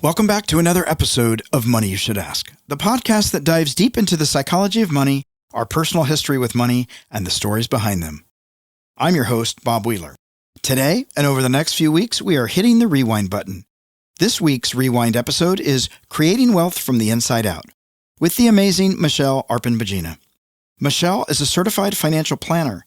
Welcome back to another episode of Money You Should Ask, the podcast that dives deep into the psychology of money, our personal history with money, and the stories behind them. I'm your host, Bob Wheeler. Today, and over the next few weeks, we are hitting the rewind button. This week's rewind episode is Creating Wealth from the Inside Out, with the amazing Michelle Arpin Begina. Michelle is a certified financial planner,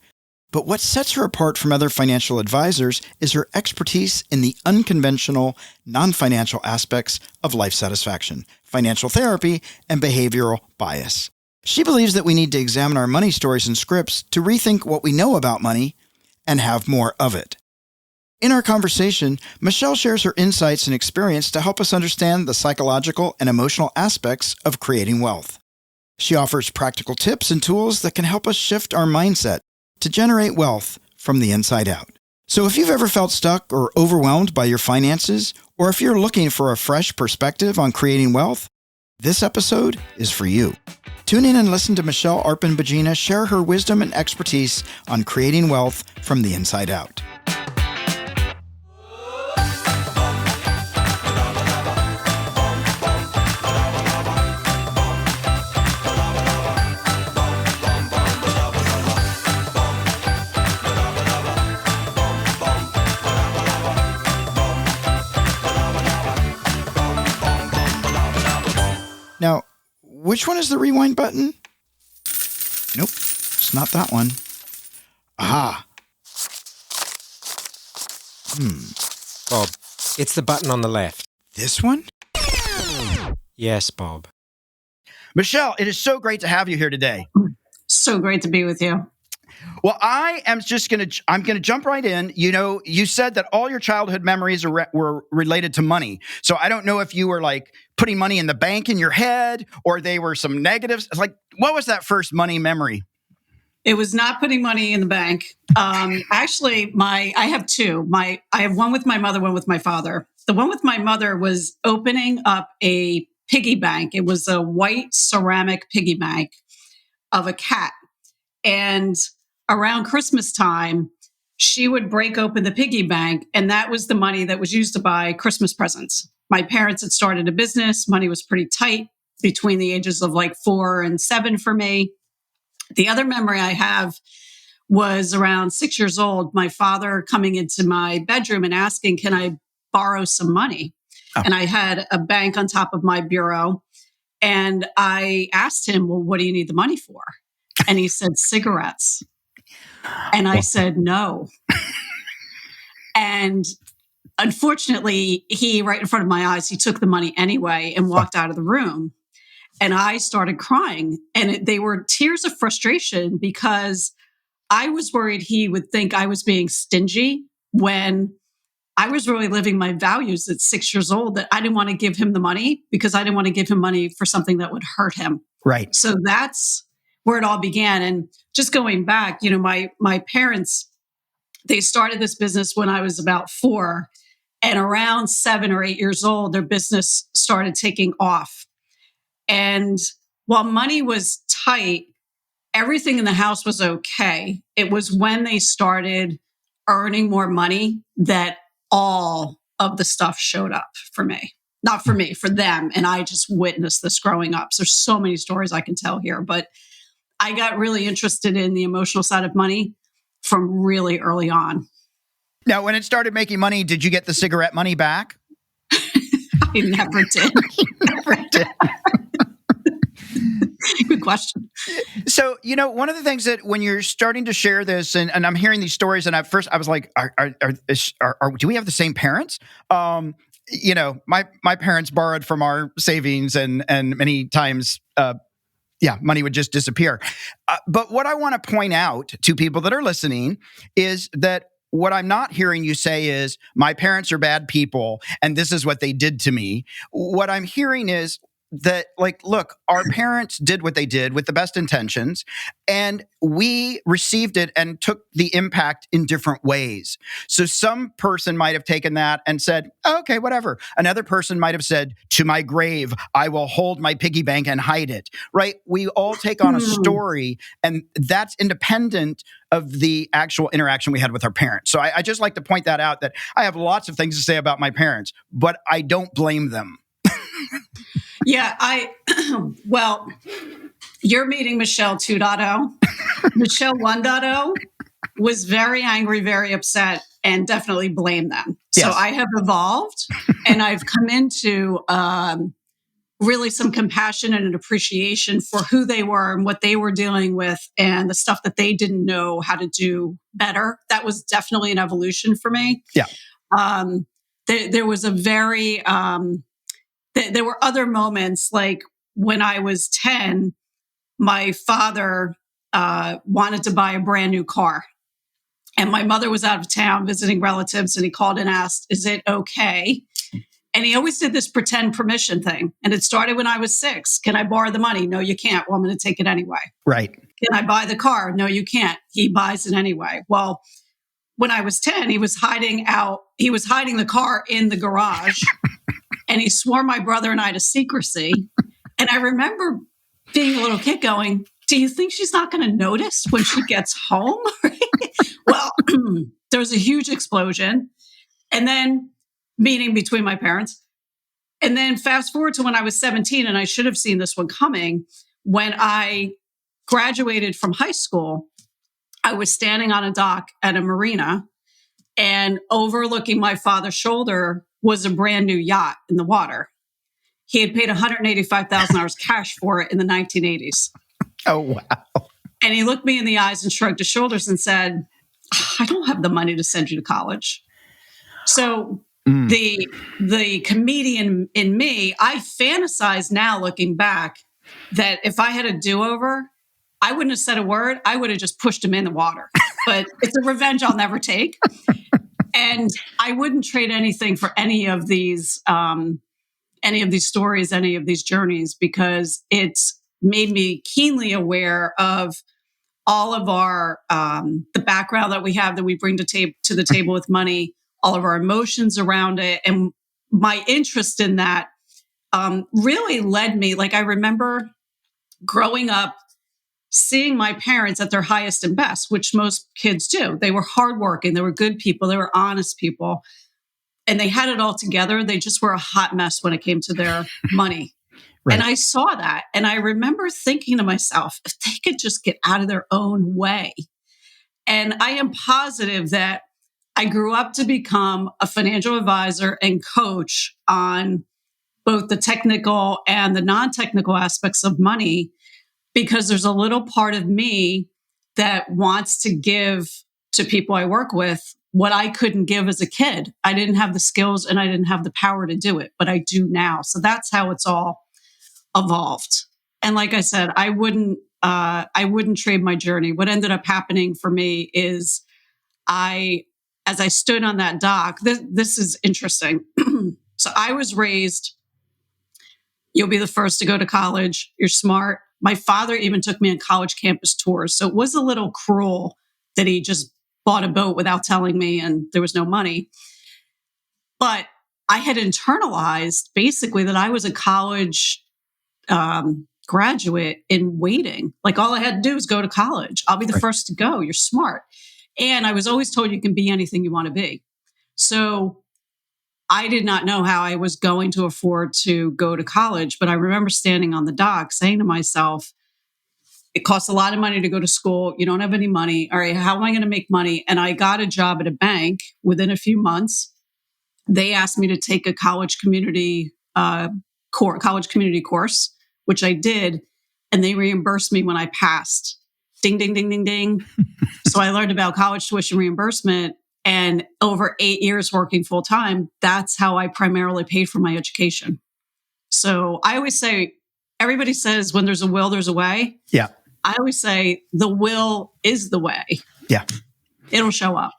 but what sets her apart from other financial advisors is her expertise in the unconventional, non-financial aspects of life satisfaction, financial therapy, and behavioral bias. She believes that we need to examine our money stories and scripts to rethink what we know about money and have more of it. In our conversation, Michelle shares her insights and experience to help us understand the psychological and emotional aspects of creating wealth. She offers practical tips and tools that can help us shift our mindset to generate wealth from the inside out. So if you've ever felt stuck or overwhelmed by your finances, or if you're looking for a fresh perspective on creating wealth, this episode is for you. Tune in and listen to Michelle Arpin Begina share her wisdom and expertise on creating wealth from the inside out. Now, which one is the rewind button? Nope, it's not that one. Aha. Bob, it's the button on the left. This one? Yes, Bob. Michelle, it is so great to have you here today. So great to be with you. Well, I'm going to jump right in. You know, you said that all your childhood memories were related to money. So I don't know if you were like putting money in the bank in your head or they were some negatives. Like, what was that first money memory? It was not putting money in the bank. Actually, I have two. I have one with my mother, one with my father. The one with my mother was opening up a piggy bank. It was a white ceramic piggy bank of a cat. And around Christmas time, she would break open the piggy bank, and that was the money that was used to buy Christmas presents. My parents had started a business. Money was pretty tight between the ages of like 4 and 7 for me. The other memory I have was around 6 years old, my father coming into my bedroom and asking, can I borrow some money? Oh. And I had a bank on top of my bureau. And I asked him, well, what do you need the money for? And he said, cigarettes. And I said, no. And unfortunately, right in front of my eyes, he took the money anyway and walked out of the room. And I started crying. And they were tears of frustration because I was worried he would think I was being stingy when I was really living my values at 6 years old, that I didn't want to give him the money because I didn't want to give him money for something that would hurt him. Right. So that's where it all began. And just going back, you know, my parents, they started this business when I was about 4, and around 7 or 8 years old, their business started taking off. And while money was tight, everything in the house was okay. It was when they started earning more money that all of the stuff showed up for me. Not for me, for them. And I just witnessed this growing up. So there's so many stories I can tell here, but I got really interested in the emotional side of money from really early on. Now, when it started making money, did you get the cigarette money back? I never did. Never did. Good question. So, you know, one of the things that when you're starting to share this, and I'm hearing these stories, and at first I was like, do we have the same parents? You know, my parents borrowed from our savings, and many times, money would just disappear. But what I want to point out to people that are listening is that what I'm not hearing you say is, my parents are bad people, and this is what they did to me. What I'm hearing is that, like, look, our parents did what they did with the best intentions, and we received it and took the impact in different ways. So some person might have taken that and said, oh, okay, whatever. Another person might have said, to my grave, I will hold my piggy bank and hide it, right? We all take on a story, and that's independent of the actual interaction we had with our parents. So I just like to point that out, that I have lots of things to say about my parents, but I don't blame them. Yeah, well, you're meeting Michelle 2.0. Michelle 1.0 was very angry, very upset, and definitely blamed them. So Yes. I have evolved and I've come into really some compassion and an appreciation for who they were and what they were dealing with and the stuff that they didn't know how to do better. That was definitely an evolution for me. Yeah. There was a very, there were other moments like when I was 10, my father wanted to buy a brand new car. And my mother was out of town visiting relatives, and he called and asked, "Is it okay?" And he always did this pretend permission thing. And it started when I was 6. "Can I borrow the money?" "No, you can't." "Well, I'm going to take it anyway." Right. "Can I buy the car?" "No, you can't." He buys it anyway. Well, when I was 10, he was hiding the car in the garage, and he swore my brother and I to secrecy. And I remember being a little kid going, "Do you think she's not going to notice when she gets home?" Well, there was a huge explosion. And then meeting between my parents. And then fast forward to when I was 17, and I should have seen this one coming. When I graduated from high school, I was standing on a dock at a marina, and overlooking my father's shoulder was a brand new yacht in the water. He had paid $185,000 cash for it in the 1980s. Oh, wow. And he looked me in the eyes and shrugged his shoulders and said, "I don't have the money to send you to college." So the comedian in me, I fantasize now looking back that if I had a do-over, I wouldn't have said a word. I would have just pushed him in the water. But it's a revenge I'll never take. And I wouldn't trade anything for any of these stories, any of these journeys, because it's made me keenly aware of all of our the background that we have that we bring to the table with money, all of our emotions around it, and my interest in that really led me. Like I remember growing up, seeing my parents at their highest and best, which most kids do. They were hardworking, they were good people, they were honest people, and they had it all together. They just were a hot mess when it came to their money. Right. And I saw that. And I remember thinking to myself, if they could just get out of their own way. And I am positive that I grew up to become a financial advisor and coach on both the technical and the non-technical aspects of money, because there's a little part of me that wants to give to people I work with what I couldn't give as a kid. I didn't have the skills and I didn't have the power to do it, but I do now. So that's how it's all evolved. And like I said, I wouldn't trade my journey. What ended up happening for me is as I stood on that dock, this is interesting. So I was raised, you'll be the first to go to college. You're smart. My father even took me on college campus tours. So it was a little cruel that he just bought a boat without telling me and there was no money. But I had internalized basically that I was a college graduate in waiting. Like all I had to do was go to college. I'll be the first to go. You're smart. And I was always told you can be anything you want to be. So I did not know how I was going to afford to go to college. But I remember standing on the dock saying to myself, it costs a lot of money to go to school. You don't have any money. All right, how am I going to make money? And I got a job at a bank within a few months. They asked me to take a college community course, which I did. And they reimbursed me when I passed. Ding, ding, ding, ding, ding. So I learned about college tuition reimbursement. And over 8 years working full time, that's how I primarily paid for my education. So I always say, everybody says when there's a will, there's a way. Yeah. I always say the will is the way. Yeah. It'll show up.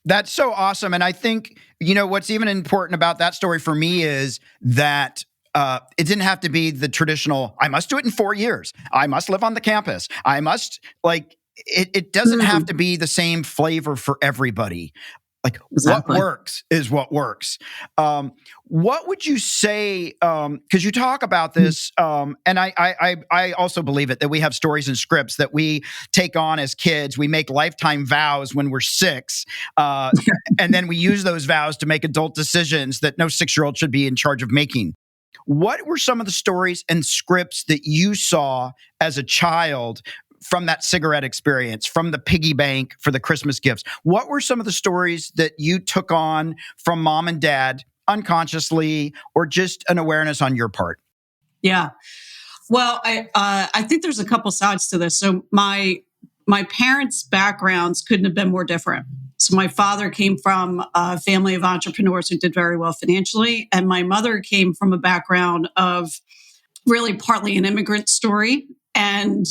That's so awesome. And I think, what's even important about that story for me is that it didn't have to be the traditional, I must do it in 4 years. I must live on the campus. I must it doesn't have to be the same flavor for everybody. Like Exactly. What works is what works. What would you say? Because you talk about this, and I also believe it, that we have stories and scripts that we take on as kids. We make lifetime vows when we're 6, and then we use those vows to make adult decisions that no 6-year-old should be in charge of making. what were some of the stories and scripts that you saw as a child from that cigarette experience, from the piggy bank for the Christmas gifts? What were some of the stories that you took on from mom and dad unconsciously, or just an awareness on your part? Yeah. Well, I think there's a couple sides to this. So my parents' backgrounds couldn't have been more different. So my father came from a family of entrepreneurs who did very well financially, and my mother came from a background of really partly an immigrant story. And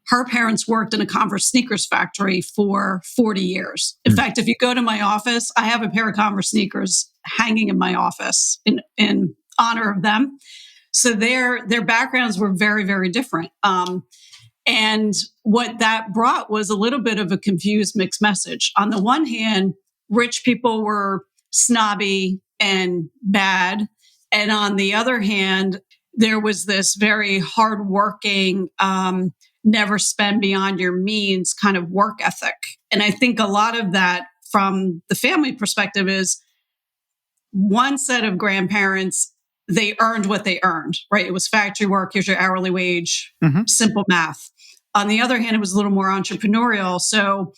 her parents worked in a Converse sneakers factory for 40 years. In fact, if you go to my office, I have a pair of Converse sneakers hanging in my office in honor of them. So their backgrounds were very, very different. And what that brought was a little bit of a confused mixed message. On the one hand, rich people were snobby and bad. And on the other hand, there was this very hardworking, never spend beyond your means kind of work ethic. And I think a lot of that from the family perspective is one set of grandparents, they earned what they earned, right? It was factory work, here's your hourly wage, simple math. On the other hand, it was a little more entrepreneurial. So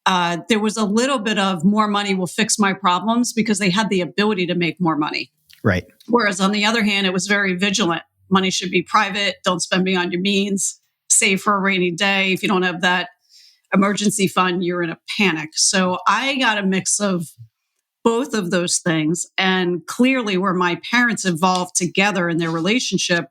there was a little bit of more money will fix my problems because they had the ability to make more money. Right. Whereas on the other hand, it was very vigilant. Money should be private. Don't spend beyond your means. Save for a rainy day. If you don't have that emergency fund, you're in a panic. So I got a mix of both of those things. And clearly where my parents evolved together in their relationship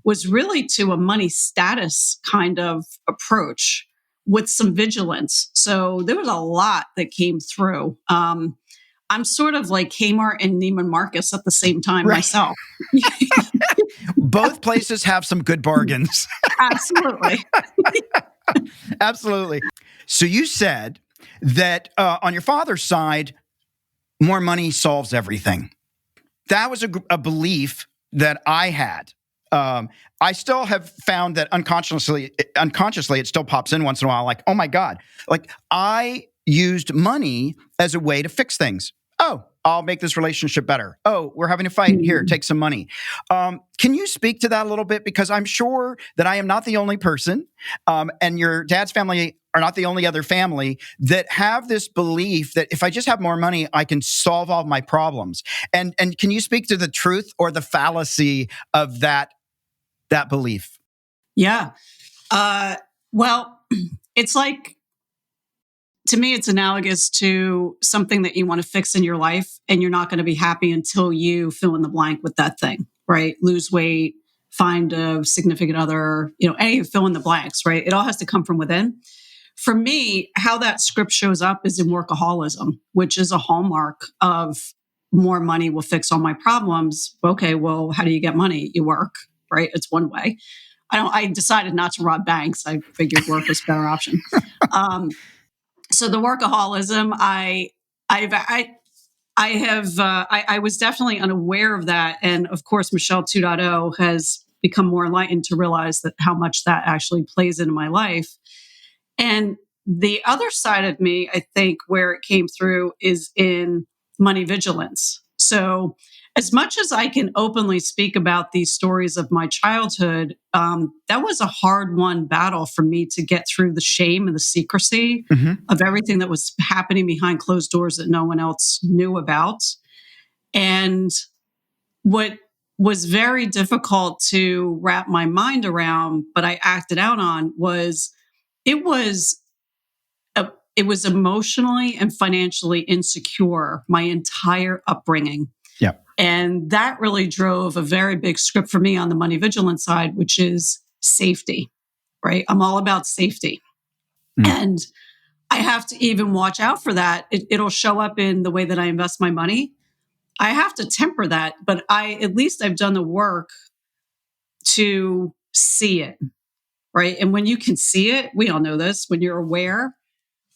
was really to a money status kind of approach with some vigilance. So there was a lot that came through. I'm sort of like Kmart and Neiman Marcus at the same time myself. Both places have some good bargains. Absolutely. Absolutely. So you said that on your father's side, more money solves everything. That was a belief that I had. I still have found that unconsciously, it still pops in once in a while. Like, oh my God, like I used money as a way to fix things. Oh, I'll make this relationship better. Oh, we're having a fight. Here, take some money. Can you speak to that a little bit? Because I'm sure that I am not the only person, and your dad's family are not the only other family that have this belief that if I just have more money, I can solve all my problems. And can you speak to the truth or the fallacy of that belief? Yeah. Well, it's like, to me, it's analogous to something that you want to fix in your life, and you're not going to be happy until you fill in the blank with that thing, right? Lose weight, find a significant other, any fill in the blanks, right? It all has to come from within. For me, how that script shows up is in workaholism, which is a hallmark of more money will fix all my problems. Okay, well, how do you get money? You work, right? It's one way. I decided not to rob banks. I figured work was a better option. So the workaholism, I was definitely unaware of that. And of course, Michelle 2.0 has become more enlightened to realize that how much that actually plays into my life. And the other side of me, I think, where it came through is in money vigilance. So as much as I can openly speak about these stories of my childhood, that was a hard-won battle for me to get through the shame and the secrecy of everything that was happening behind closed doors that no one else knew about. And what was very difficult to wrap my mind around, but I acted out on, was it was emotionally and financially insecure my entire upbringing. Yeah. And that really drove a very big script for me on the money vigilance side, which is safety, right? I'm all about safety. And I have to even watch out for that. It'll show up in the way that I invest my money. I have to temper that, but at least I've done the work to see it, right? And when you can see it, we all know this, when you're aware,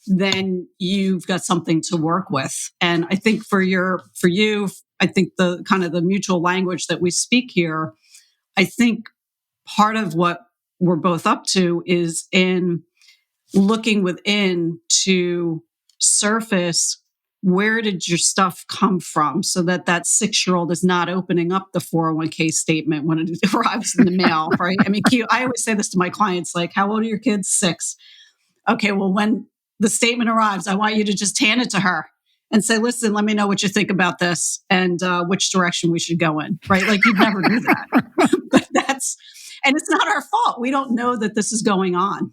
then you've got something to work with. And I think for you, I think the kind of the mutual language that we speak here, I think part of what we're both up to is in looking within to surface where did your stuff come from, so that that 6-year-old is not opening up the 401k statement when it arrives in the mail, right? I mean, I always say this to my clients, like, how old are your kids? 6. Okay, well, when the statement arrives, I want you to just hand it to her and say, listen, let me know what you think about this and which direction we should go in, right? Like, you'd never do that. But and it's not our fault. We don't know that this is going on.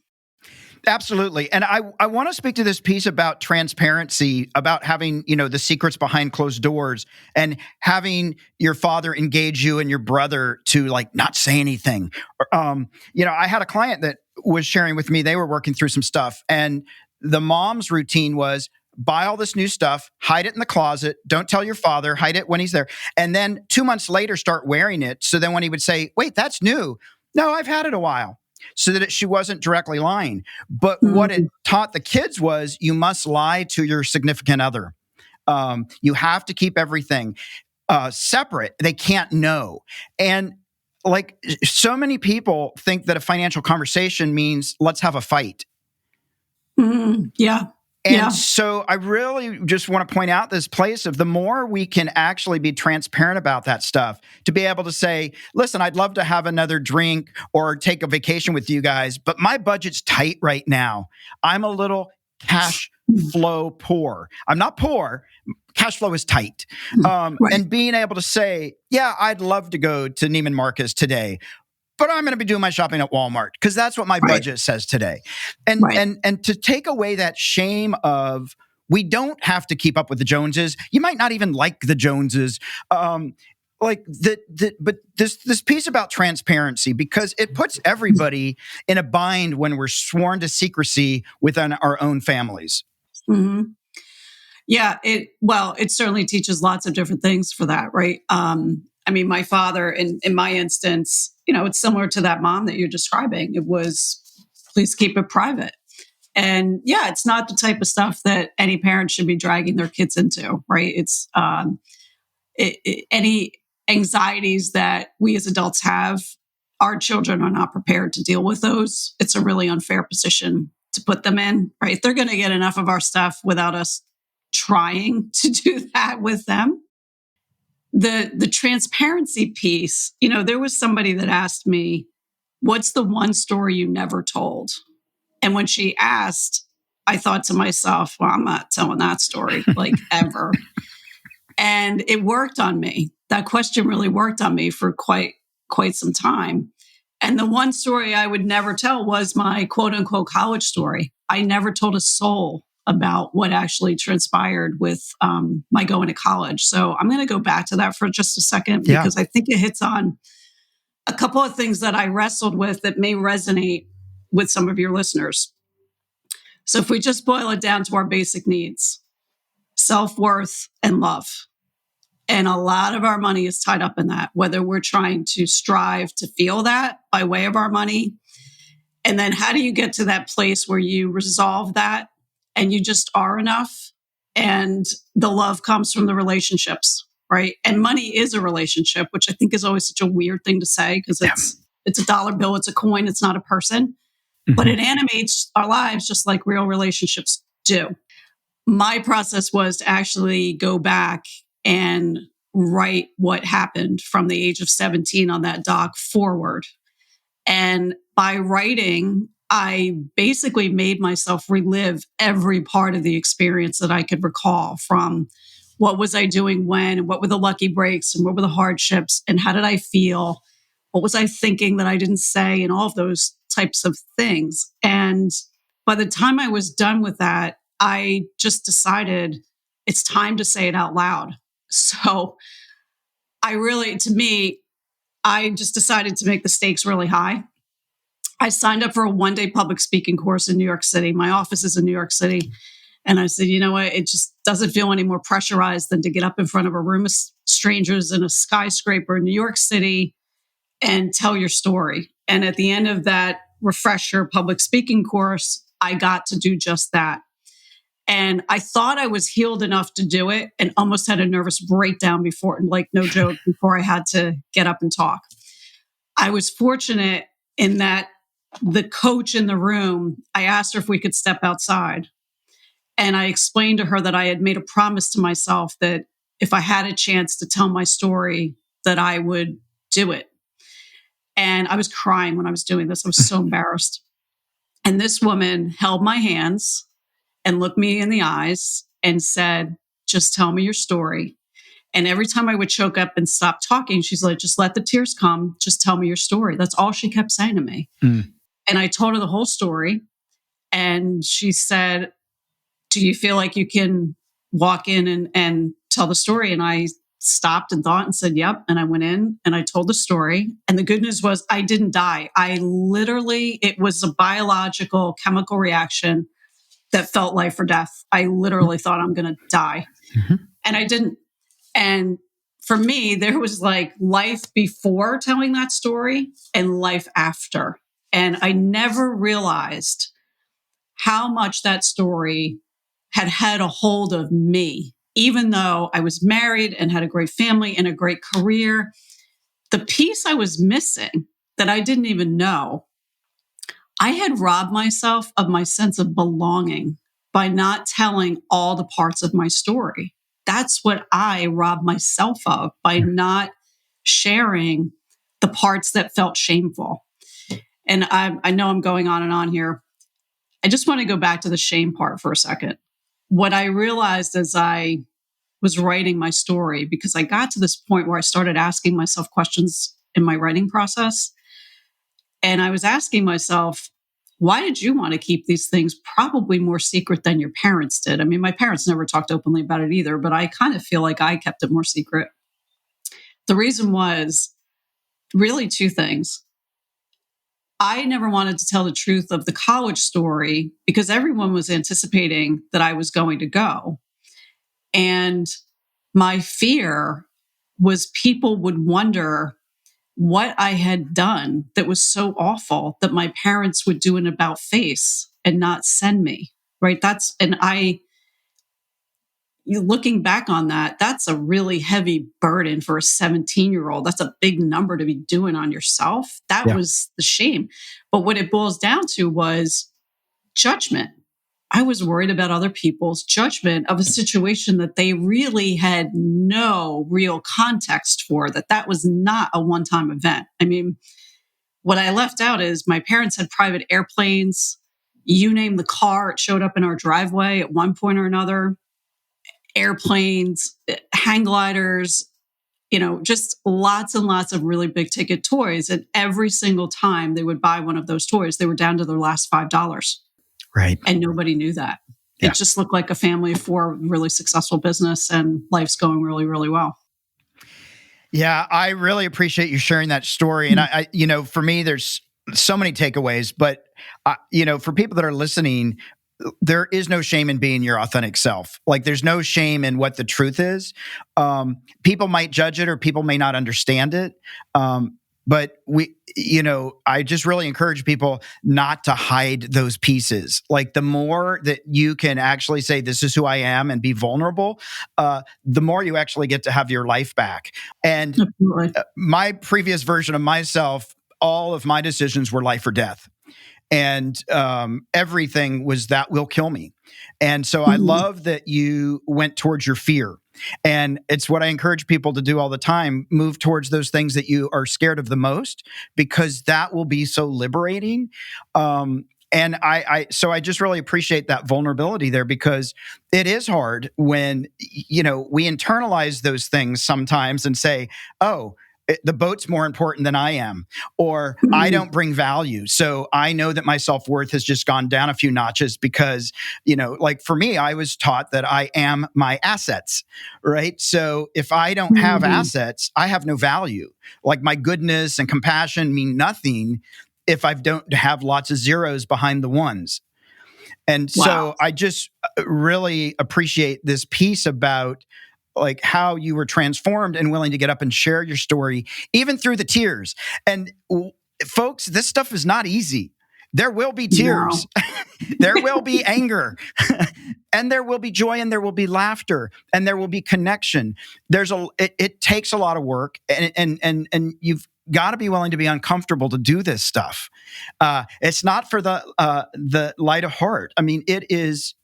Absolutely. And I want to speak to this piece about transparency, about having, the secrets behind closed doors and having your father engage you and your brother to not say anything. I had a client that was sharing with me, they were working through some stuff, and the mom's routine was buy all this new stuff, hide it in the closet, don't tell your father, hide it when he's there. And then 2 months later, start wearing it. So then when he would say, wait, that's new. No, I've had it a while. So that she wasn't directly lying. But what it taught the kids was you must lie to your significant other. You have to keep everything separate. They can't know. And so many people think that a financial conversation means let's have a fight. Yeah. And so I really just want to point out this place of the more we can actually be transparent about that stuff, to be able to say, listen, I'd love to have another drink or take a vacation with you guys, but my budget's tight right now. I'm a little cash flow poor. I'm not poor. Cash flow is tight. Right. And being able to say, yeah, I'd love to go to Neiman Marcus today, but I'm going to be doing my shopping at Walmart because that's what my budget says today. And to take away that shame of we don't have to keep up with the Joneses. You might not even like the Joneses. But this piece about transparency, because it puts everybody in a bind when we're sworn to secrecy within our own families. Mm-hmm. Yeah, it certainly teaches lots of different things for that, right? I mean, my father, in my instance, it's similar to that mom that you're describing. It was, please keep it private. And yeah, it's not the type of stuff that any parent should be dragging their kids into, right? It's any anxieties that we as adults have, our children are not prepared to deal with those. It's a really unfair position to put them in, right? They're going to get enough of our stuff without us trying to do that with them. The transparency piece, there was somebody that asked me, what's the one story you never told? And when she asked, I thought to myself, well, I'm not telling that story ever. And it worked on me. That question really worked on me for quite some time. And the one story I would never tell was my quote unquote college story. I never told a soul about what actually transpired with my going to college. So I'm going to go back to that for just a second, because I think it hits on a couple of things that I wrestled with that may resonate with some of your listeners. So if we just boil it down to our basic needs, self-worth and love. And a lot of our money is tied up in that, whether we're trying to strive to feel that by way of our money. And then how do you get to that place where you resolve that and you just are enough, and the love comes from the relationships, right? And money is a relationship, which I think is always such a weird thing to say, because it's a dollar bill, it's a coin, it's not a person, but it animates our lives just like real relationships do. My process was to actually go back and write what happened from the age of 17 on that doc forward. And by writing, I basically made myself relive every part of the experience that I could recall, from what was I doing when, and what were the lucky breaks, and what were the hardships, and how did I feel? What was I thinking that I didn't say, and all of those types of things. And by the time I was done with that, I just decided it's time to say it out loud. So I just decided to make the stakes really high. I signed up for a 1-day public speaking course in New York City. My office is in New York City. And I said, you know what? It just doesn't feel any more pressurized than to get up in front of a room of strangers in a skyscraper in New York City and tell your story. And at the end of that refresher public speaking course, I got to do just that. And I thought I was healed enough to do it, and almost had a nervous breakdown before, no joke, before I had to get up and talk. I was fortunate in that the coach in the room, I asked her if we could step outside. And I explained to her that I had made a promise to myself that if I had a chance to tell my story, that I would do it. And I was crying when I was doing this. I was so embarrassed. And this woman held my hands and looked me in the eyes and said, just tell me your story. And every time I would choke up and stop talking, she's like, just let the tears come. Just tell me your story. That's all she kept saying to me. Mm. And I told her the whole story. And she said, do you feel like you can walk in and tell the story? And I stopped and thought and said, yep. And I went in and I told the story. And the good news was I didn't die. It was a biological chemical reaction that felt life or death. I literally thought I'm going to die. Mm-hmm. And I didn't. And for me, there was like life before telling that story and life after. And I never realized how much that story had a hold of me, even though I was married and had a great family and a great career. The piece I was missing that I didn't even know, I had robbed myself of my sense of belonging by not telling all the parts of my story. That's what I robbed myself of by not sharing the parts that felt shameful. And I know I'm going on and on here. I just want to go back to the shame part for a second. What I realized as I was writing my story, because I got to this point where I started asking myself questions in my writing process. And I was asking myself, why did you want to keep these things probably more secret than your parents did? I mean, my parents never talked openly about it either, but I kind of feel like I kept it more secret. The reason was really two things. I never wanted to tell the truth of the college story because everyone was anticipating that I was going to go. And my fear was people would wonder what I had done that was so awful that my parents would do an about face and not send me. Right. Looking back on that, that's a really heavy burden for a 17-year-old. That's a big number to be doing on yourself. That was the shame. But what it boils down to was judgment. I was worried about other people's judgment of a situation that they really had no real context for, that was not a one-time event. I mean, what I left out is my parents had private airplanes. You name the car, it showed up in our driveway at one point or another. Airplanes, hang gliders, just lots and lots of really big ticket toys. And every single time they would buy one of those toys, they were down to their last $5. Right. And nobody knew that. Yeah. It just looked like a family of four, really successful business, and life's going really, really well. Yeah, I really appreciate you sharing that story. And I for me, there's so many takeaways, but for people that are listening, there is no shame in being your authentic self. Like there's no shame in what the truth is. People might judge it or people may not understand it. But I just really encourage people not to hide those pieces. Like the more that you can actually say, this is who I am and be vulnerable, the more you actually get to have your life back. And my previous version of myself, all of my decisions were life or death. And everything was that will kill me. And so I love that you went towards your fear. And it's what I encourage people to do all the time. Move towards those things that you are scared of the most, because that will be so liberating. And so I just really appreciate that vulnerability there, because it is hard when, we internalize those things sometimes and say, oh, the boat's more important than I am, or I don't bring value. So I know that my self-worth has just gone down a few notches because, like for me, I was taught that I am my assets, right? So if I don't have assets, I have no value. Like my goodness and compassion mean nothing if I don't have lots of zeros behind the ones. And so I just really appreciate this piece about like how you were transformed and willing to get up and share your story, even through the tears. And folks, this stuff is not easy. There will be tears. No. There will be anger. And there will be joy, and there will be laughter, and there will be connection. It takes a lot of work, and you've got to be willing to be uncomfortable to do this stuff. It's not for the light of heart. I mean, it is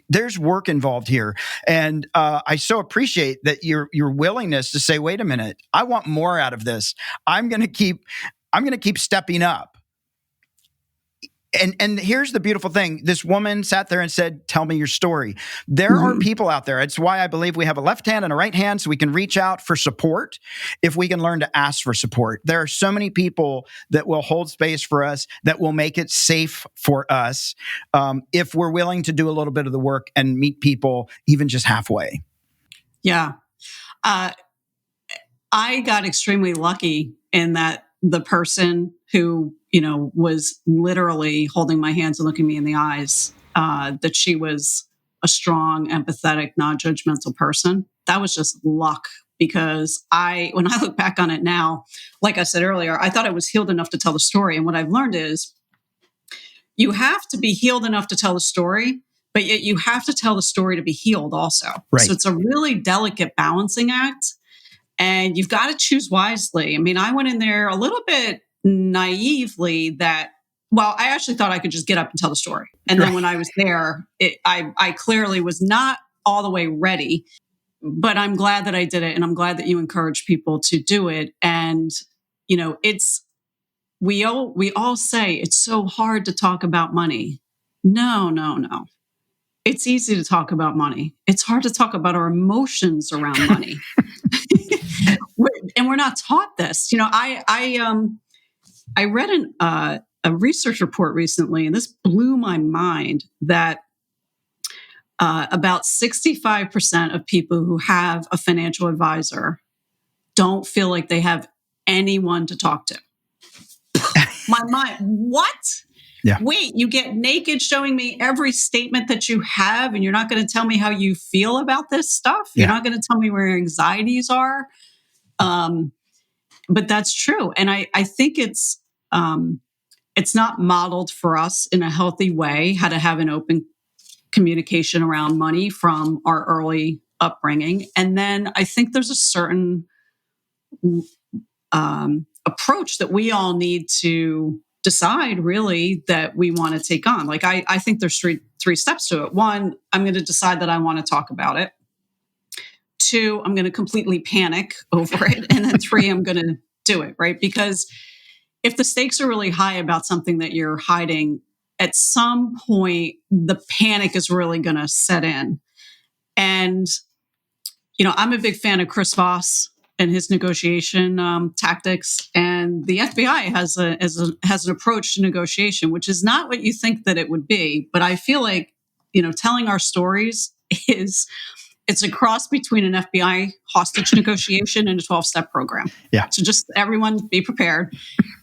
there's work involved here. And I so appreciate that your willingness to say, wait a minute, I want more out of this. I'm going to keep stepping up. And here's the beautiful thing. This woman sat there and said, tell me your story. There are people out there. It's why I believe we have a left hand and a right hand, so we can reach out for support if we can learn to ask for support. There are so many people that will hold space for us, that will make it safe for us, if we're willing to do a little bit of the work and meet people even just halfway. Yeah. I got extremely lucky in that the person who, was literally holding my hands and looking me in the eyes, that she was a strong, empathetic, non-judgmental person. That was just luck, because when I look back on it now, like I said earlier, I thought I was healed enough to tell the story. And what I've learned is you have to be healed enough to tell the story, but yet you have to tell the story to be healed also. Right. So it's a really delicate balancing act. And you've got to choose wisely. I mean, I went in there a little bit naively I actually thought I could just get up and tell the story. And then when I was there, I clearly was not all the way ready. But I'm glad that I did it. And I'm glad that you encourage people to do it. And, we all say it's so hard to talk about money. No. It's easy to talk about money. It's hard to talk about our emotions around money. And we're not taught this. I read a research report recently, and this blew my mind, that about 65% of people who have a financial advisor don't feel like they have anyone to talk to. My mind, what? Yeah. Wait, you get naked showing me every statement that you have, and you're not going to tell me how you feel about this stuff? Yeah. You're not going to tell me where your anxieties are? But that's true. And I think it's not modeled for us in a healthy way, how to have an open communication around money from our early upbringing. And then I think there's a certain approach that we all need to decide really that we want to take on. Like, I think there's three steps to it. One, I'm going to decide that I want to talk about it. 2, I'm going to completely panic over it. And then 3, I'm going to do it, right? Because if the stakes are really high about something that you're hiding, at some point, the panic is really going to set in. And, I'm a big fan of Chris Voss and his negotiation tactics. And the FBI has an approach to negotiation, which is not what you think that it would be. But I feel like, telling our stories it's a cross between an FBI hostage negotiation and a 12-step program. Yeah. So just everyone be prepared.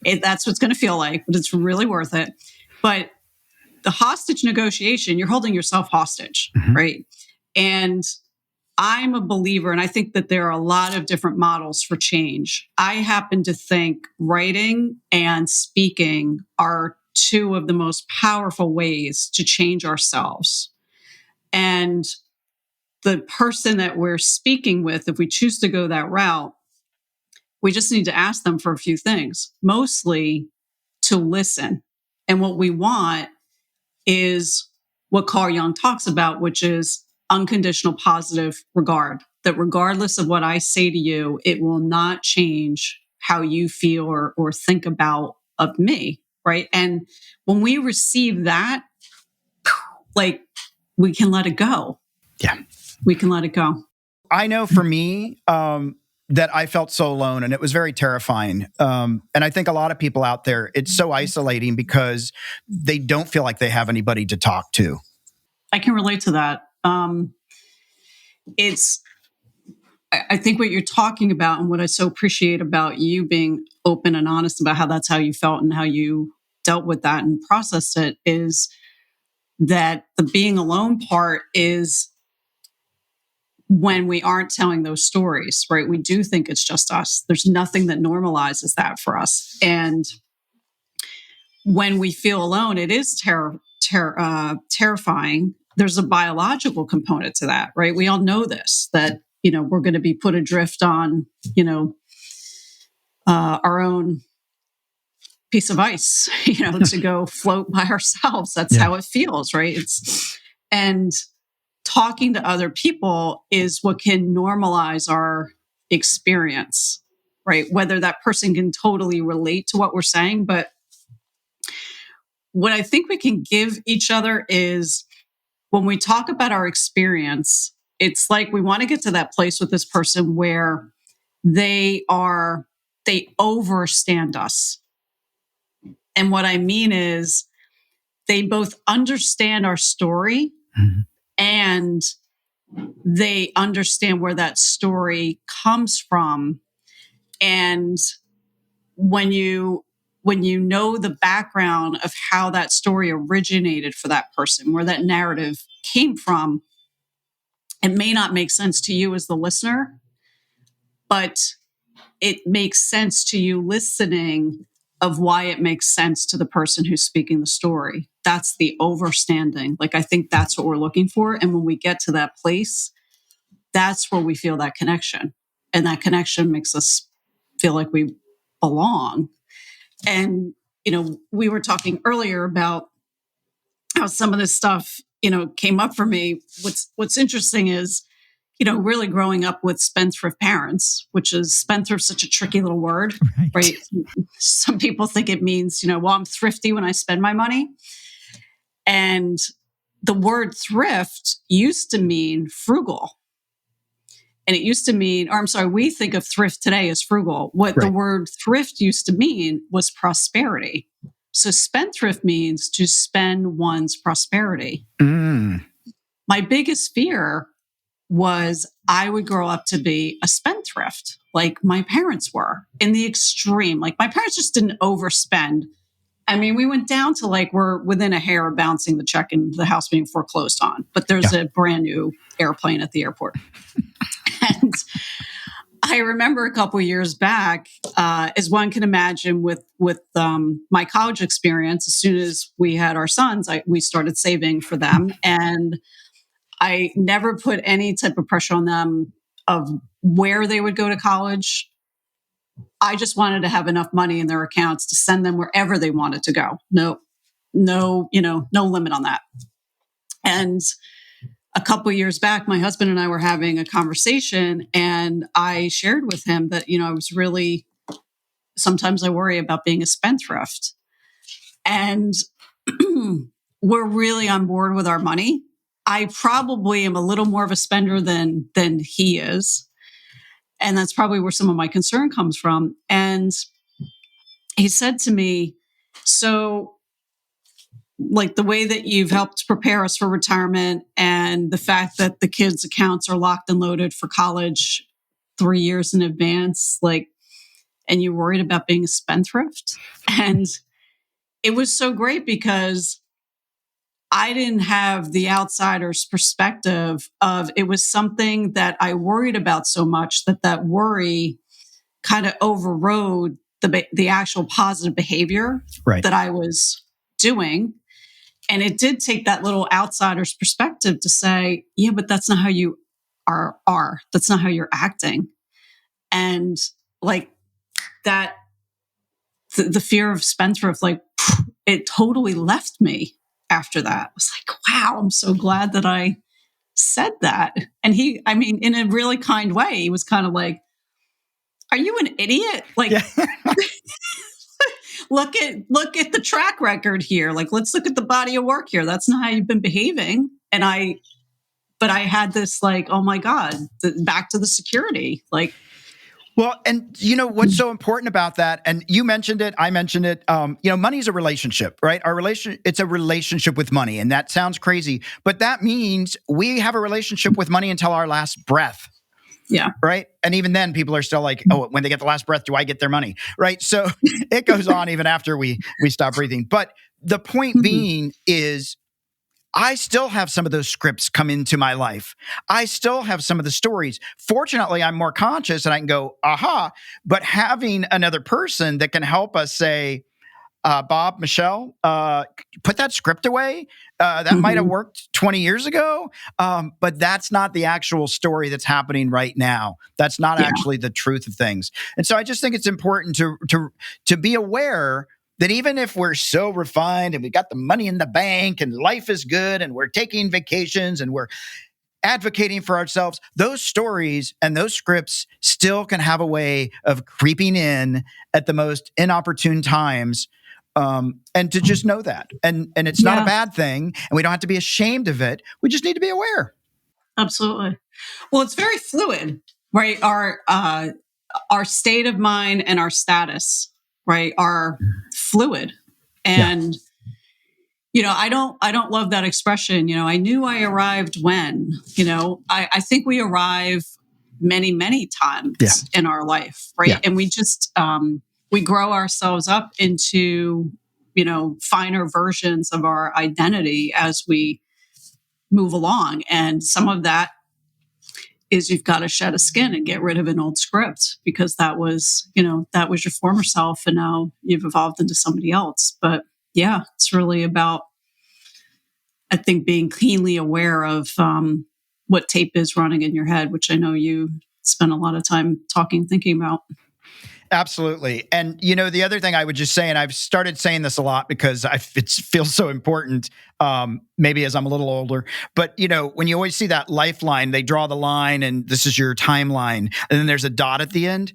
That's what it's going to feel like, but it's really worth it. But the hostage negotiation, you're holding yourself hostage, right? And I'm a believer, and I think that there are a lot of different models for change. I happen to think writing and speaking are 2 of the most powerful ways to change ourselves. And the person that we're speaking with, if we choose to go that route, we just need to ask them for a few things, mostly to listen. And what we want is what Carl Jung talks about, which is unconditional positive regard. That regardless of what I say to you, it will not change how you feel or think about of me, right? And when we receive that, like, we can let it go. Yeah. We can let it go. I know for me, that I felt so alone, and it was very terrifying. And I think a lot of people out there, it's so isolating because they don't feel like they have anybody to talk to. I can relate to that. I think what you're talking about, and what I so appreciate about you being open and honest about that's how you felt and how you dealt with that and processed it, is that the being alone part is when we aren't telling those stories, right? We do think it's just us. There's nothing that normalizes that for us. And when we feel alone, it is terrifying. There's a biological component to that, right? We all know this, that, we're going to be put adrift on, our own piece of ice, to go float by ourselves. That's how it feels, right? And talking to other people is what can normalize our experience, right? Whether that person can totally relate to what we're saying. But what I think we can give each other is when we talk about our experience, it's like we want to get to that place with this person where they overstand us. And what I mean is they both understand our story and they understand where that story comes from. And when you know the background of how that story originated for that person, where that narrative came from, it may not make sense to you as the listener, but it makes sense to you listening of why it makes sense to the person who's speaking the story. That's the overstanding. Like, I think that's what we're looking for. And when we get to that place, that's where we feel that connection. And that connection makes us feel like we belong. And, we were talking earlier about how some of this stuff, came up for me. What's interesting is, really growing up with spendthrift parents, which is spendthrift, such a tricky little word, right? Some people think it means, well, I'm thrifty when I spend my money. And the word thrift used to mean frugal. And it used to mean, or I'm sorry, we think of thrift today as frugal. What the word thrift used to mean was prosperity. So spendthrift means to spend one's prosperity. My biggest fear was I would grow up to be a spendthrift like my parents were, in the extreme. Like, my parents just didn't overspend. I mean, we went down to like, we're within a hair of bouncing the check and the house being foreclosed on, but there's a brand new airplane at the airport. And I remember a couple of years back, as one can imagine, with my college experience, as soon as we had our sons, we started saving for them. And I never put any type of pressure on them of where they would go to college. I just wanted to have enough money in their accounts to send them wherever they wanted to go. No limit on that. And a couple of years back, my husband and I were having a conversation, and I shared with him that, I was really, sometimes I worry about being a spendthrift. And we're really on board with our money. I probably am a little more of a spender than he is. And that's probably where some of my concern comes from. And he said to me, so, like, the way that you've helped prepare us for retirement and the fact that the kids' accounts are locked and loaded for college 3 years in advance, like, and you're worried about being a spendthrift. And it was so great because I didn't have the outsider's perspective of, it was something that I worried about so much that worry kind of overrode the actual positive behavior that I was doing. And it did take that little outsider's perspective to say, yeah, but that's not how you are. That's not how you're acting. And like that, the fear of spendthrift, like, it totally left me after that. I was like, wow, I'm so glad that I said that. And he, I mean, in a really kind way, he was kind of like, are you an idiot? Like, look at the track record here. Like, let's look at the body of work here. That's not how you've been behaving. But I had this like, oh my God, back to the security. Like, well, and what's so important about that, and you mentioned it, I mentioned it, money is a relationship, right? It's a relationship with money, and that sounds crazy, but that means we have a relationship with money until our last breath. Yeah. Right. And even then people are still like, oh, when they get the last breath, do I get their money? Right. So it goes on even after we stop breathing. But the point being is, I still have some of those scripts come into my life. I still have some of the stories. Fortunately, I'm more conscious and I can go, aha. But having another person that can help us say, Bob, Michelle, put that script away. That might have worked 20 years ago, but that's not the actual story that's happening right now. That's not actually the truth of things. And so I just think it's important to be aware that even if we're so refined and we got the money in the bank and life is good and we're taking vacations and we're advocating for ourselves, those stories and those scripts still can have a way of creeping in at the most inopportune times. And to just know that. And it's not a bad thing. And we don't have to be ashamed of it. We just need to be aware. Absolutely. Well, it's very fluid, right? Our state of mind and our status, right, are fluid. And I don't love that expression. I knew I arrived when. I think we arrive many, many times in our life, right? And we just we grow ourselves up into finer versions of our identity as we move along, and some of that is you've got to shed a skin and get rid of an old script, because that was your former self, and now you've evolved into somebody else. But yeah, it's really about, I think, being keenly aware of what tape is running in your head, which I know you spend a lot of time thinking about. Absolutely. And, the other thing I would just say, and I've started saying this a lot because it feels so important, maybe as I'm a little older, but, when you always see that lifeline, they draw the line and this is your timeline, and then there's a dot at the end.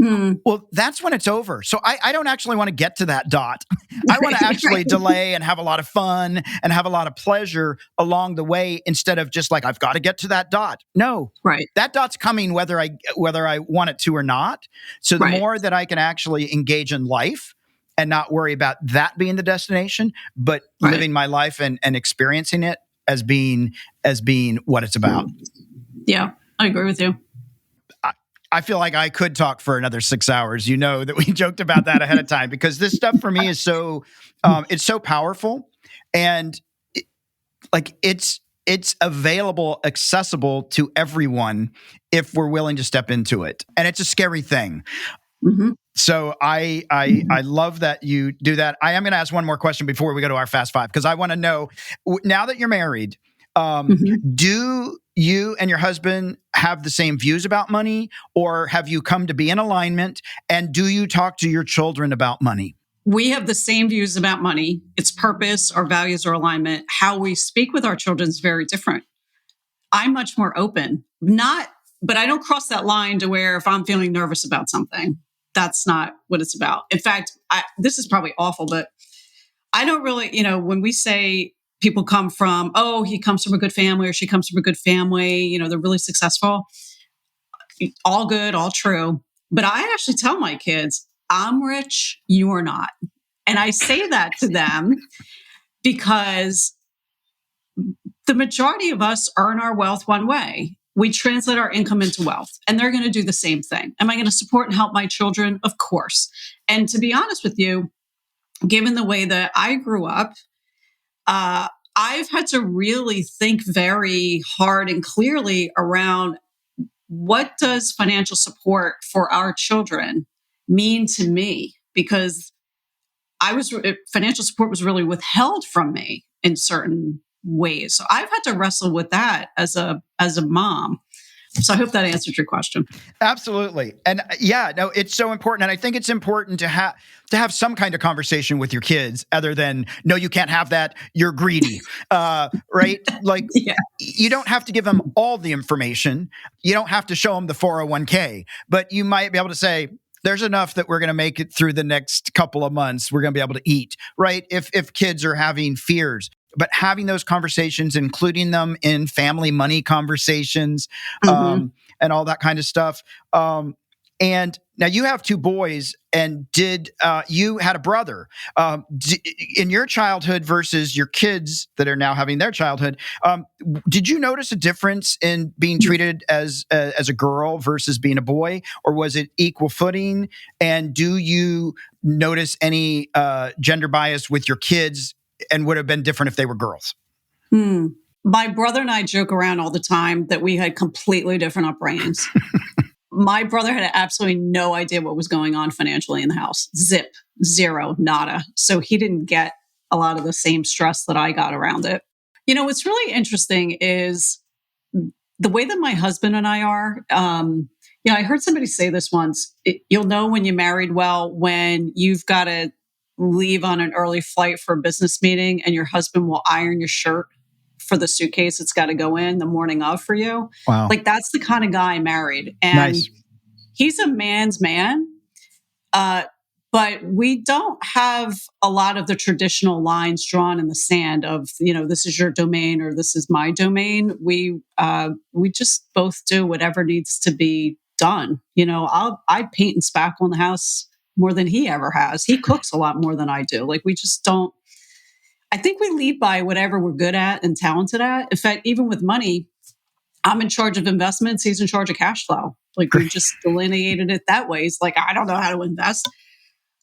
Well, that's when it's over. So I don't actually want to get to that dot. I want to actually delay and have a lot of fun and have a lot of pleasure along the way, instead of just like, I've got to get to that dot. No, that dot's coming whether I want it to or not. So the more that I can actually engage in life and not worry about that being the destination, but living my life and experiencing it as being what it's about. Yeah, I agree with you. I feel like I could talk for another 6 hours. That we joked about that ahead of time, because this stuff for me is so, it's so powerful, and it's available, accessible to everyone if we're willing to step into it. And it's a scary thing. Mm-hmm. So I love that you do that. I am going to ask one more question before we go to our Fast Five, because I want to know, now that you're married, do you and your husband have the same views about money, or have you come to be in alignment? And do you talk to your children about money? We have the same views about money. Its purpose, our values, our alignment. How we speak with our children is very different. I'm much more open, but I don't cross that line to where if I'm feeling nervous about something, that's not what it's about. In fact, this is probably awful, but I don't really, when we say people come from, he comes from a good family or she comes from a good family, they're really successful, all good, all true. But I actually tell my kids, I'm rich, you are not. And I say that to them because the majority of us earn our wealth one way. We translate our income into wealth, and they're going to do the same thing. Am I going to support and help my children? Of course. And to be honest with you, given the way that I grew up, I've had to really think very hard and clearly around, what does financial support for our children mean to me? Because financial support was really withheld from me in certain ways. So I've had to wrestle with that as a mom. So I hope that answered your question. Absolutely. And it's so important. And I think it's important to have some kind of conversation with your kids, other than, no, you can't have that, you're greedy. Right? Like, you don't have to give them all the information. You don't have to show them the 401k, but you might be able to say, there's enough that we're going to make it through the next couple of months. We're going to be able to eat, right? If kids are having fears. But having those conversations, including them in family money conversations, and all that kind of stuff. And now you have 2 boys, and you had a brother in your childhood versus your kids that are now having their childhood. Did you notice a difference in being treated as a girl versus being a boy, or was it equal footing? And do you notice any gender bias with your kids, and would have been different if they were girls? My brother and I joke around all the time that we had completely different upbringings. My brother had absolutely no idea what was going on financially in the house. Zip, zero, nada. So he didn't get a lot of the same stress that I got around it. What's really interesting is the way that my husband and I are. I heard somebody say this once. You'll know when you're married well when you've got to leave on an early flight for a business meeting and your husband will iron your shirt for the suitcase it's got to go in the morning of for you. Wow. Like that's the kind of guy I married. And Nice. he's a man's man. But we don't have a lot of the traditional lines drawn in the sand of, this is your domain or this is my domain. We just both do whatever needs to be done. I paint and spackle in the house more than he ever has. He cooks a lot more than I do. Like we just don't. I think we lead by whatever we're good at and talented at. In fact, even with money, I'm in charge of investments. He's in charge of cash flow. Like we just delineated it that way. It's like, I don't know how to invest.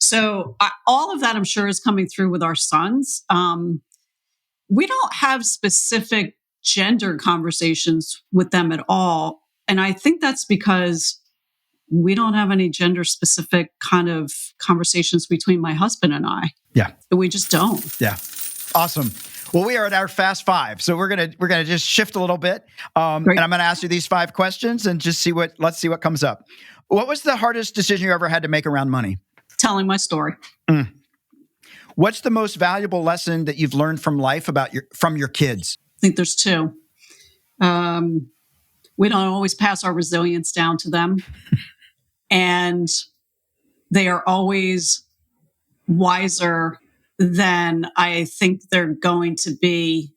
So all of that, I'm sure, is coming through with our sons. We don't have specific gender conversations with them at all. And I think that's because we don't have any gender specific kind of conversations between my husband and I. Yeah. We just don't. Yeah. Awesome. Well, we are at our fast five. So we're gonna just shift a little bit. And I'm gonna ask you these 5 questions and just let's see what comes up. What was the hardest decision you ever had to make around money? Telling my story. What's the most valuable lesson that you've learned from life from your kids? I think there's 2. We don't always pass our resilience down to them. And they are always wiser than I think they're going to be.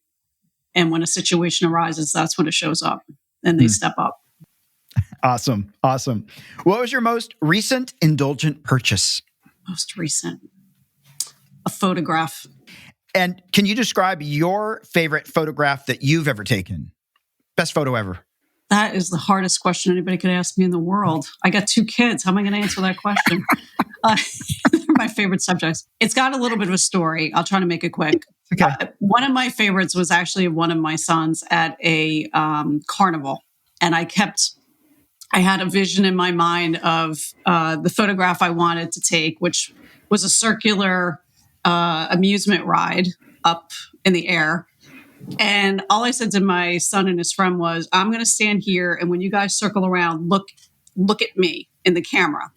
And when a situation arises, that's when it shows up and they step up. Awesome. What was your most recent indulgent purchase? Most recent? A photograph. And can you describe your favorite photograph that you've ever taken? Best photo ever. That is the hardest question anybody could ask me in the world. I got 2 kids. How am I going to answer that question? They're my favorite subjects. It's got a little bit of a story. I'll try to make it quick. Okay. One of my favorites was actually one of my sons at a carnival. And I had a vision in my mind of the photograph I wanted to take, which was a circular amusement ride up in the air. And all I said to my son and his friend was, I'm going to stand here. And when you guys circle around, look at me in the camera.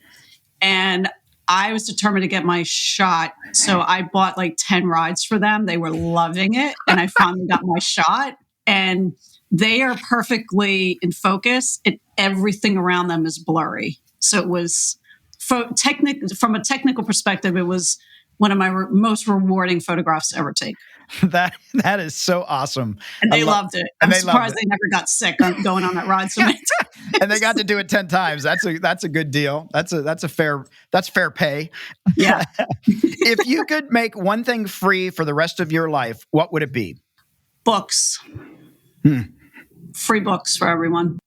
And I was determined to get my shot. So I bought like 10 rides for them. They were loving it. And I finally got my shot. And they are perfectly in focus and everything around them is blurry. So it was, from a technical perspective, it was one of my most rewarding photographs to ever take. That is so awesome. And they loved it. I'm surprised they never got sick going on that ride so many times. And they got to do it 10 times. That's a good deal. That's fair pay. Yeah. If you could make one thing free for the rest of your life, what would it be? Books. Free books for everyone.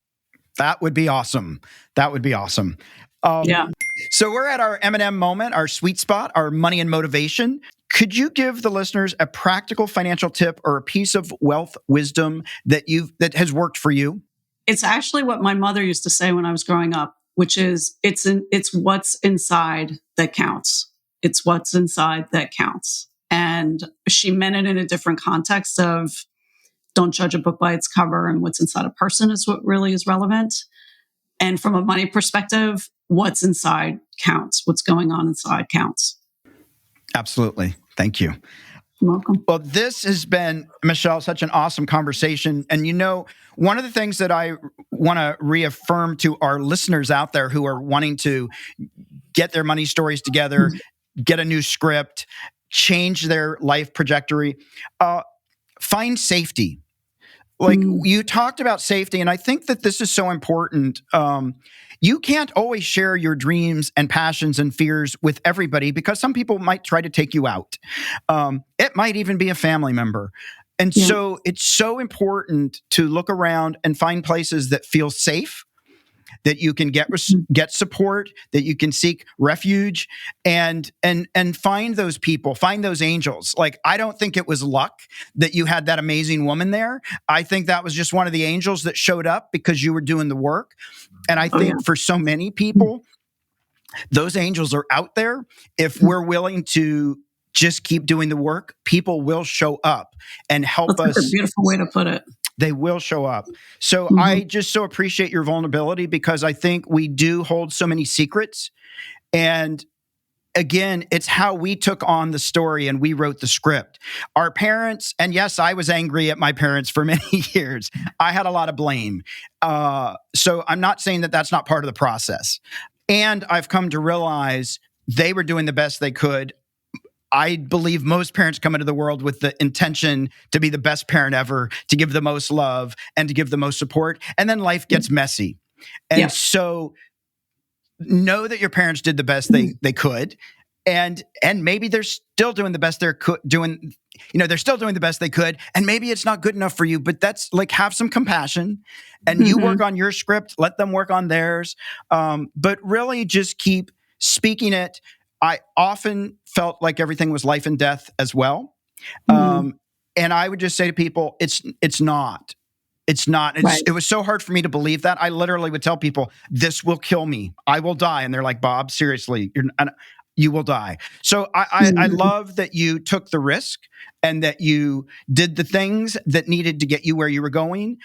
That would be awesome. Yeah. So we're at our M&M moment, our sweet spot, our money and motivation. Could you give the listeners a practical financial tip or a piece of wealth wisdom that has worked for you? It's actually what my mother used to say when I was growing up, which is it's what's inside that counts. It's what's inside that counts. And she meant it in a different context of don't judge a book by its cover, and what's inside a person is what really is relevant. And from a money perspective, what's inside counts. What's going on inside counts. Absolutely. Thank you. You're welcome. Well, this has been, Michelle, such an awesome conversation. And one of the things that I want to reaffirm to our listeners out there who are wanting to get their money stories together, get a new script, change their life trajectory, find safety. Like you talked about safety, and I think that this is so important. You can't always share your dreams and passions and fears with everybody because some people might try to take you out. It might even be a family member. And so it's so important to look around and find places that feel safe, that you can get support, that you can seek refuge, and find those people, find those angels. Like, I don't think it was luck that you had that amazing woman there. I think that was just one of the angels that showed up because you were doing the work. And I think for so many people, those angels are out there. If we're willing to just keep doing the work, people will show up and help us. That's a beautiful way to put it. They will show up. So I just so appreciate your vulnerability because I think we do hold so many secrets, and again, it's how we took on the story and we wrote the script. Our parents, and yes, I was angry at my parents for many years. I had a lot of blame. So I'm not saying that that's not part of the process. And I've come to realize they were doing the best they could. I believe most parents come into the world with the intention to be the best parent ever, to give the most love and to give the most support. And then life gets messy. And so know that your parents did the best they could. And maybe they're still doing the best they're doing. They're still doing the best they could. And maybe it's not good enough for you, but that's like, have some compassion and you work on your script, let them work on theirs. But really just keep speaking it. I often felt like everything was life and death as well. And I would just say to people, it's not. It's not. It was so hard for me to believe that. I literally would tell people, this will kill me. I will die. And they're like, Bob, seriously, you will die. So I love that you took the risk and that you did the things that needed to get you where you were going.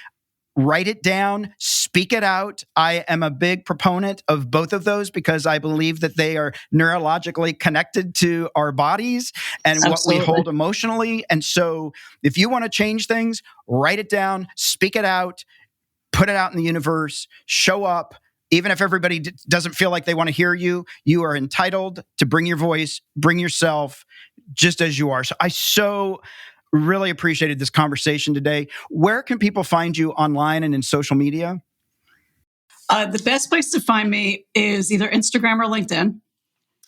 Write it down, speak it out. I am a big proponent of both of those because I believe that they are neurologically connected to our bodies and what we hold emotionally. And so if you want to change things, write it down, speak it out, put it out in the universe, show up. Even if everybody doesn't feel like they want to hear you, you are entitled to bring your voice, bring yourself just as you are. So I really appreciated this conversation today. Where can people find you online and in social media? The best place to find me is either Instagram or LinkedIn,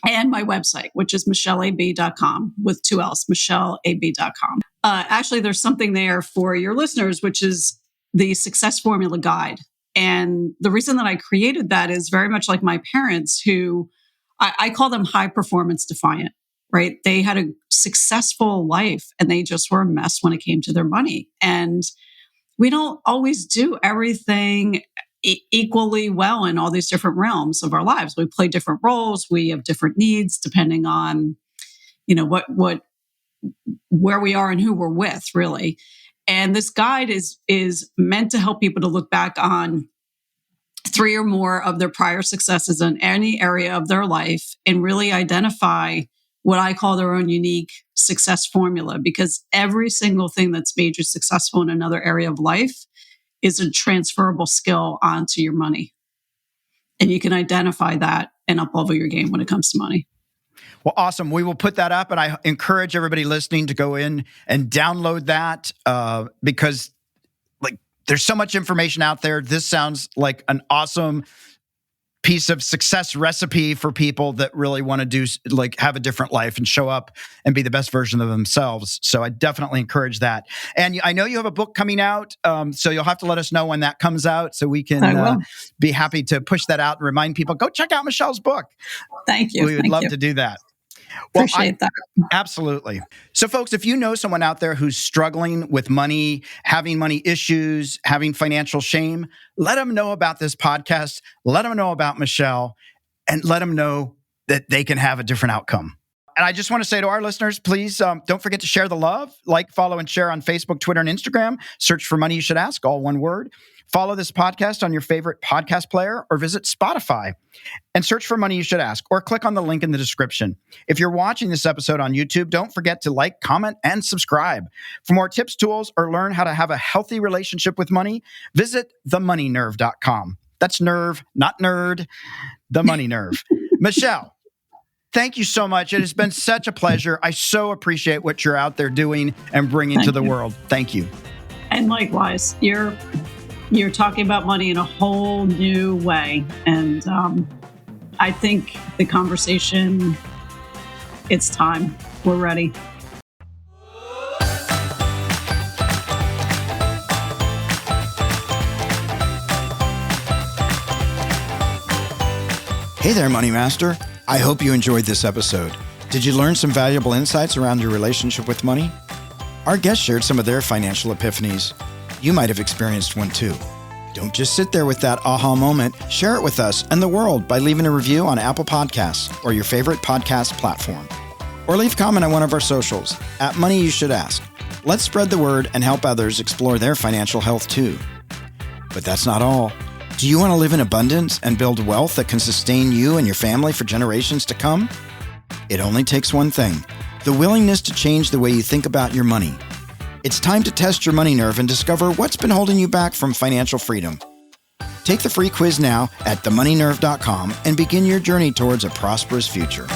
and my website, which is michelleab.com with 2 L's, michelleab.com. Actually, there's something there for your listeners, which is the Success Formula Guide. And the reason that I created that is very much like my parents, who I call them high performance defiant. Right? They had a successful life and they just were a mess when it came to their money. And we don't always do everything equally well in all these different realms of our lives. We play different roles. We have different needs depending on, where we are and who we're with, really. And this guide is meant to help people to look back on 3 or more of their prior successes in any area of their life and really identify what I call their own unique success formula, because every single thing that's made you successful in another area of life is a transferable skill onto your money. And you can identify that and up-level your game when it comes to money. Well, awesome. We will put that up, and I encourage everybody listening to go in and download that because there's so much information out there. This sounds like an awesome piece of success recipe for people that really want to have a different life and show up and be the best version of themselves. So I definitely encourage that. And I know you have a book coming out, so you'll have to let us know when that comes out so we can be happy to push that out and remind people, go check out Michelle's book. Thank you. We would love to do that. Appreciate that. Absolutely. So folks, if you know someone out there who's struggling with money, having money issues, having financial shame, let them know about this podcast, let them know about Michelle, and let them know that they can have a different outcome. And I just want to say to our listeners, please don't forget to share the love, like, follow, and share on Facebook, Twitter, and Instagram. Search for Money You Should Ask, all one word. Follow this podcast on your favorite podcast player or visit Spotify and search for Money You Should Ask or click on the link in the description. If you're watching this episode on YouTube, don't forget to like, comment, and subscribe. For more tips, tools, or learn how to have a healthy relationship with money, visit themoneynerve.com. That's nerve, not nerd, the money nerve. Michelle, thank you so much. It has been such a pleasure. I so appreciate what you're out there doing and bringing to the world. Thank you. And likewise, you're talking about money in a whole new way. And I think the conversation, it's time. We're ready. Hey there, Money Master. I hope you enjoyed this episode. Did you learn some valuable insights around your relationship with money? Our guests shared some of their financial epiphanies. You might have experienced one too. Don't just sit there with that aha moment. Share it with us and the world by leaving a review on Apple Podcasts or your favorite podcast platform. Or leave a comment on one of our socials at Money You Should Ask. Let's spread the word and help others explore their financial health too. But that's not all. Do you want to live in abundance and build wealth that can sustain you and your family for generations to come? It only takes one thing: the willingness to change the way you think about your money. It's time to test your money nerve and discover what's been holding you back from financial freedom. Take the free quiz now at themoneynerve.com and begin your journey towards a prosperous future.